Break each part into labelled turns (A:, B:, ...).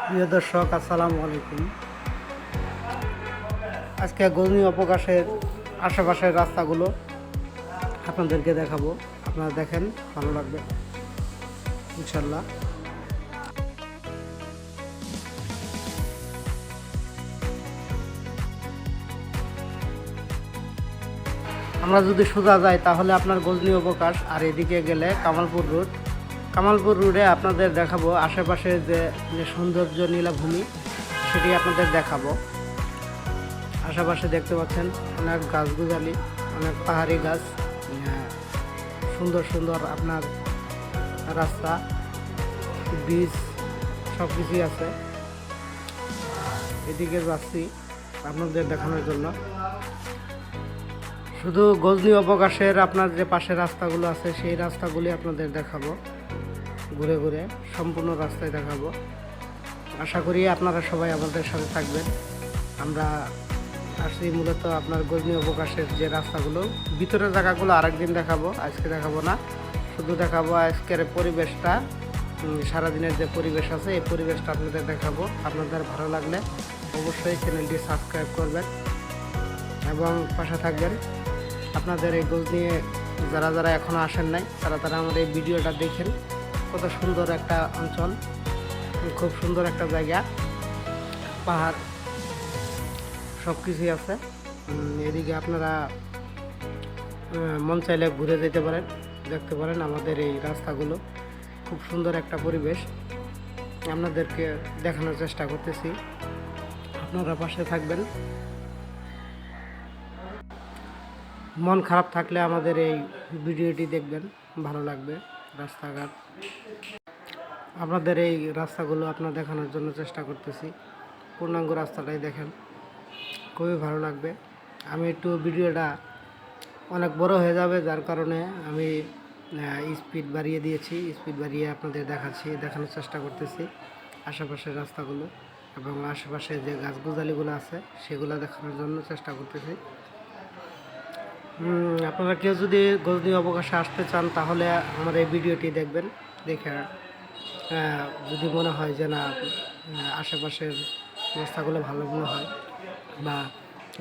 A: প্রিয় দর্শক, আসসালামু আলাইকুম। আজকে গজনী অবকাশের আশেপাশের রাস্তাগুলো আপনাদেরকে দেখাবো। আপনারা দেখেন, ভালো লাগবে ইনশাল্লাহ। আমরা যদি সোজা যাই তাহলে আপনার গজনী অবকাশ, আর এদিকে গেলে কামালপুর রোড। কামালপুর রোডে আপনাদের দেখাবো আশেপাশে যে সৌন্দর্য নীলাভূমি, সেটি আপনাদের দেখাবো। আশেপাশে দেখতে পাচ্ছেন অনেক গাছগুজালি, অনেক পাহাড়ি গাছ, সুন্দর সুন্দর আপনার রাস্তা, ব্রিজ, সব কিছুই আছে। এদিকে যাচ্ছি আপনাদের দেখানোর জন্য। শুধু গজনী অবকাশের আপনার যে পাশের রাস্তাগুলো আছে সেই রাস্তাগুলি আপনাদের দেখাবো, ঘুরে ঘুরে সম্পূর্ণ রাস্তায় দেখাবো। আশা করি আপনারা সবাই আমাদের সাথে থাকবেন। আমরা আসছি মূলত আপনার গজনী অবকাশের যে রাস্তাগুলো, ভিতরের জায়গাগুলো আরেকদিন দেখাবো, আজকে দেখাবো না। শুধু দেখাবো আজকের পরিবেশটা, সারাদিনের যে পরিবেশ আছে এই পরিবেশটা আপনাদের দেখাবো। আপনাদের ভালো লাগলে অবশ্যই চ্যানেলটি সাবস্ক্রাইব করবেন এবং পাশে থাকবেন। আপনাদের এই গজনী যারা যারা এখনও আসেন নাই তারা তারা আমার এই ভিডিওটা দেখেন। কত সুন্দর একটা অঞ্চল, খুব সুন্দর একটা জায়গা, পাহাড়, সব কিছুই আছে। এদিকে আপনারা মন চাইলে ঘুরে যেতে পারেন, দেখতে পারেন আমাদের এই রাস্তাগুলো। খুব সুন্দর একটা পরিবেশ আপনাদেরকে দেখানোর চেষ্টা করতেছি, আপনারা পাশে থাকবেন। মন খারাপ থাকলে আমাদের এই ভিডিওটি দেখবেন, ভালো লাগবে। রাস্তাঘাট, আপনাদের এই রাস্তাগুলো আপনার দেখানোর জন্য চেষ্টা করতেছি। পূর্ণাঙ্গ রাস্তাটাই দেখেন, খুবই ভালো লাগবে। আমি একটু ভিডিওটা অনেক বড় হয়ে যাবে, যার কারণে আমি স্পিড বাড়িয়ে দিয়েছি। স্পিড বাড়িয়ে আপনাদের দেখানোর চেষ্টা করতেছি আশেপাশের রাস্তাগুলো এবং আশেপাশে যে গাছগুজালিগুলো আছে সেগুলো দেখানোর জন্য চেষ্টা করতেছি। আপনারা কেউ যদি গজনী অবকাশে আসতে চান তাহলে আমার এই ভিডিওটি দেখবেন। দেখে যদি মনে হয় যে না, আশেপাশের রাস্তাগুলো ভালো মনে হয় বা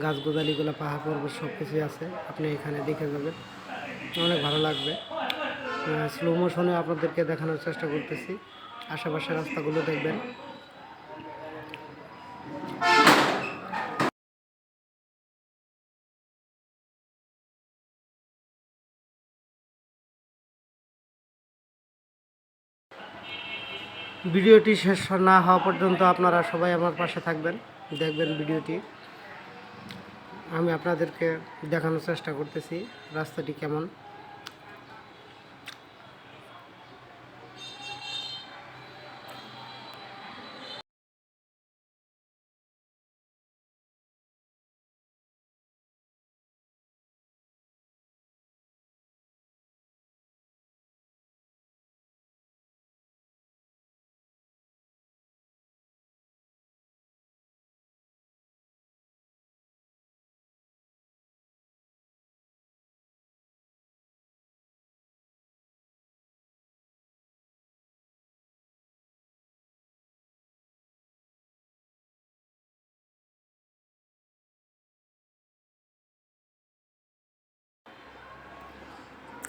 A: গাছগাছালিগুলো, পাহাড় পর্বত সব কিছুই আছে, আপনি এখানে দেখে যাবেন, অনেক ভালো লাগবে। স্লো মোশনে আপনাদেরকে দেখানোর চেষ্টা করতেছি, আশেপাশের রাস্তাগুলো দেখবেন। ভিডিওটি শেষ না হওয়া পর্যন্ত আপনারা সবাই আমার পাশে থাকবেন, দেখবেন ভিডিওটি। আমি আপনাদেরকে দেখানোর চেষ্টা করতেছি রাস্তাটি কেমন।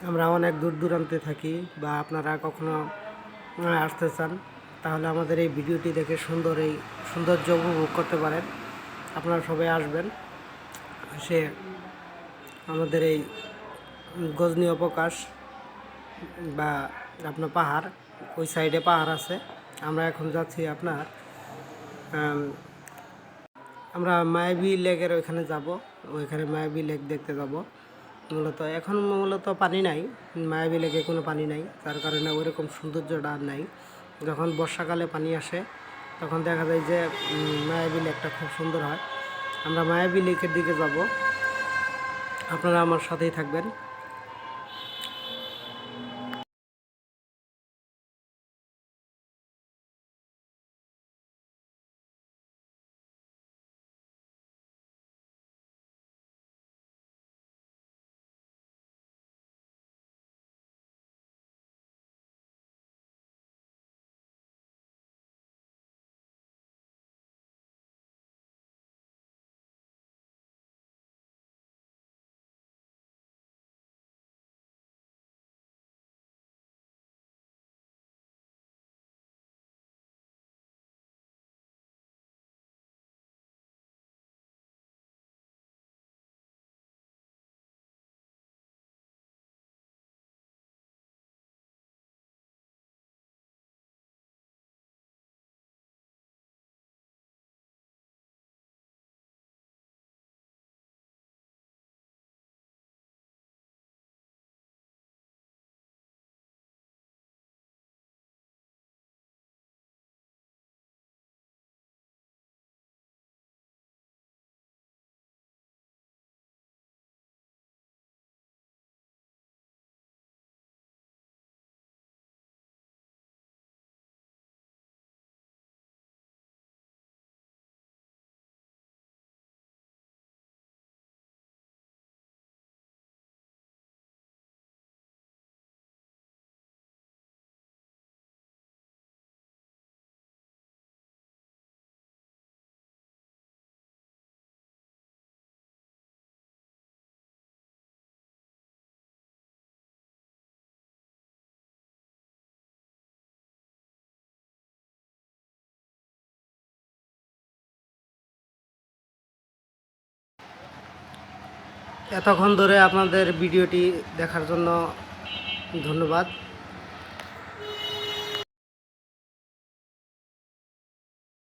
A: আমরা অনেক দূর দূরান্তে থাকি, বা আপনারা কখনো আসতে চান তাহলে আমাদের এই ভিডিওটি দেখে এই সৌন্দর্য উপভোগ করতে পারেন। আপনারা সবাই আসবেন, সে আমাদের এই গজনী অবকাশ বা আপনার পাহাড়, ওই সাইডে পাহাড় আছে। আমরা এখন যাচ্ছি আপনার আমরা মায়াবী লেকের ওইখানে যাব, ওইখানে মায়াবী লেক দেখতে যাব। মূলত পানি নাই, মায়াবী লেকে কোনো পানি নাই, তার কারণে ওইরকম সৌন্দর্যটা আর নাই। যখন বর্ষাকালে পানি আসে তখন দেখা যায় যে মায়াবী লেকটা খুব সুন্দর হয়। আমরা মায়াবী লেকের দিকে যাব, আপনারা আমার সাথেই থাকবেন। এতক্ষণ ধরে আপনাদের ভিডিওটি দেখার জন্য ধন্যবাদ।